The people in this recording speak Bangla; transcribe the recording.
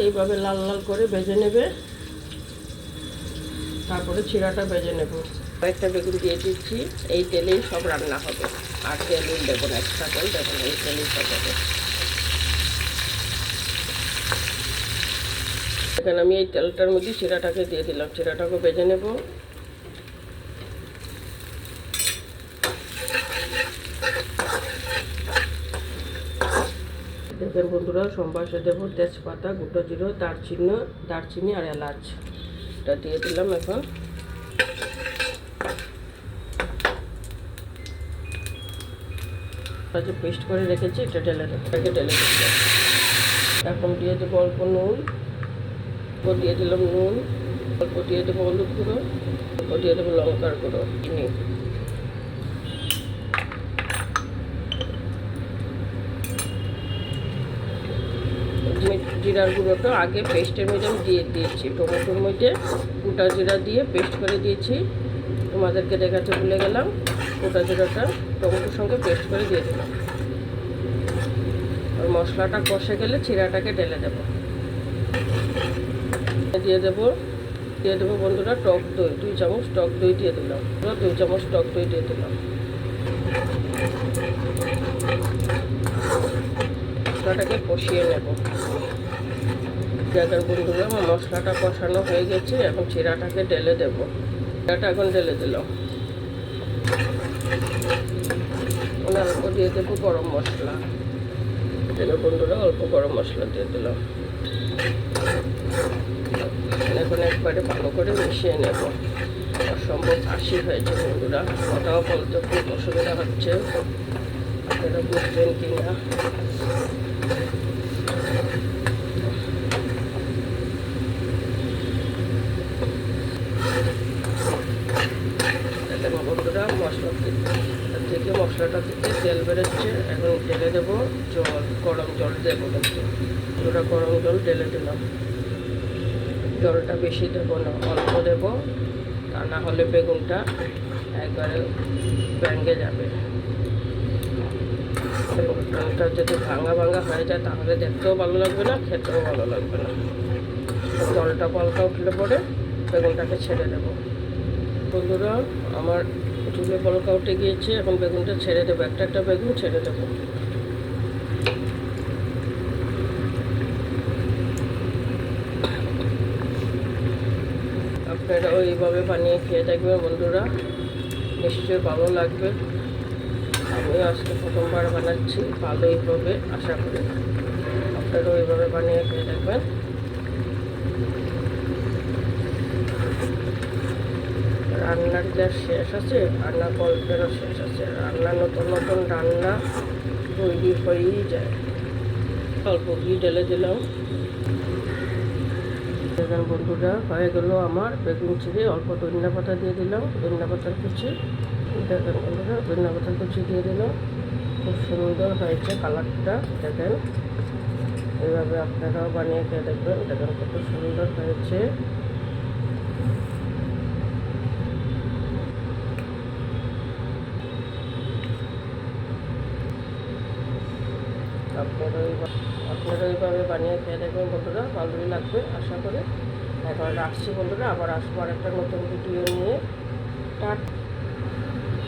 এইভাবে লাল লাল করে ভেজে নেবে, তারপরে চিড়াটা ভেজে নেব। কয়েকটা বেগুন দিয়ে দিচ্ছি, এই তেলেই সব রান্না হবে, আর তেল দেবো না, এক্সট্রা তেল দেবো না, এই তেলেই সব হবে। এখানে আমি এই তেলটার মধ্যে চিড়াটাকে দিয়ে দিলাম, চিড়াটাকে ভেজে নেব। দেখেন বন্ধুরা, সম্বাসে দেবো তেজপাতা, গোটা জিরা, দারচিনি আর এলাচ, এটা দিয়ে দিলাম। এখন যে পেস্ট করে রেখেছি এটা ঢেলে দিলাম। এখন দিয়ে দেবো অল্প নুন, অল্প দিয়ে দিলাম নুন, অল্প দিয়ে দেবো হলুদ গুঁড়ো, অল্প দিয়ে দেবো লঙ্কার গুঁড়ো, চিনি। জিরার গুঁড়োটা আগে পেস্টের মধ্যে আমি দিয়ে দিয়েছি, টমেটোর মধ্যে গোটা জিরা দিয়ে পেস্ট করে দিয়েছি, তোমাদেরকে দেখাতে ভুলে গেলাম। গোটা জিরাটা টমেটোর সঙ্গে পেস্ট করে দিয়ে দিলাম। আর মশলাটা কষে গেলে চিড়াটাকে ঢেলে দেবো। দিয়ে দেবো বন্ধুরা টক দই, 2 চামচ টক দই দিয়ে দিলাম, 2 চামচ টক দই দিয়ে দিলাম। মশলাটাকে কষিয়ে নেব। দেখেন বন্ধুরা, আমার মশলাটা কষানো হয়ে গেছে, এখন চিড়াটাকে ঢেলে দেবো। চিড়াটা এখন ঢেলে দিলাম। অল্প দিয়ে দেবো গরম মশলা, দেখো বন্ধুরা অল্প গরম মশলা দিয়ে দিলাম। এখন একবারে ভালো করে মিশিয়ে নেব। অসম্ভব হাসি হয়েছে বন্ধুরা, কথাও বলতে খুব অসুবিধা হচ্ছে, আপনারা বুঝবেন কি না। বন্ধুরা মশলাটা থেকে তেল বেরোচ্ছে, এখন ঢেলে দেবো জল, গরম জল দেবো। বন্ধুরা গরম জল ঢেলে দিলাম। জলটা বেশি দেবো না, অল্প দেবো, তা না হলে বেগুনটা একবারে ভেঙে যাবে। বেগুনটা যদি ভাঙা হয়ে যায় তাহলে দেখতেও ভালো লাগবে না, খেতেও ভালো লাগবে না। জলটা পালকা উঠলে পরে বেগুনটাকে ছেড়ে দেবো। বন্ধুরা আমার চুলে বলকা উঠে গিয়েছে, এখন বেগুনটা ছেড়ে দেবো, একটা বেগুন ছেড়ে দেবো। আপনারা ওইভাবে বানিয়ে খেয়ে দেখবেন বন্ধুরা, নিশ্চয়ই ভালো লাগবে। আমি আজকে প্রথমবার বানাচ্ছি, ভালোই হবে আশা করি। আপনারা ওইভাবে বানিয়ে খেয়ে দেখবেন। রান্নার যা শেষ আছে, রান্না গল্পেরও শেষ আছে, রান্না নতুন রান্না তৈরি হয়েই যায়। অল্প ঘি ঢেলে দিলাম। দেখেন বন্ধুরা হয়ে গেল আমার বেগুন চিড়ে। অল্প ধনিয়া পাতা দিয়ে দিলাম, ধনিয়া পাতার কুচি। দেখেন বন্ধুরা ধনিয়া পাতার কুচি দিয়ে দিলাম, খুব সুন্দর হয়েছে কালারটা। দেখেন এইভাবে আপনারাও বানিয়ে খেয়ে দেখবেন, দেখেন কত সুন্দর হয়েছে। আপনারা এইভাবে বানিয়ে খেয়ে দেখবেন বন্ধুরা, ভালোই লাগবে আশা করি। এখন রাখছি বন্ধুরা, আবার আসবো আর একটা নতুন ভিডিও নিয়ে। টাটা।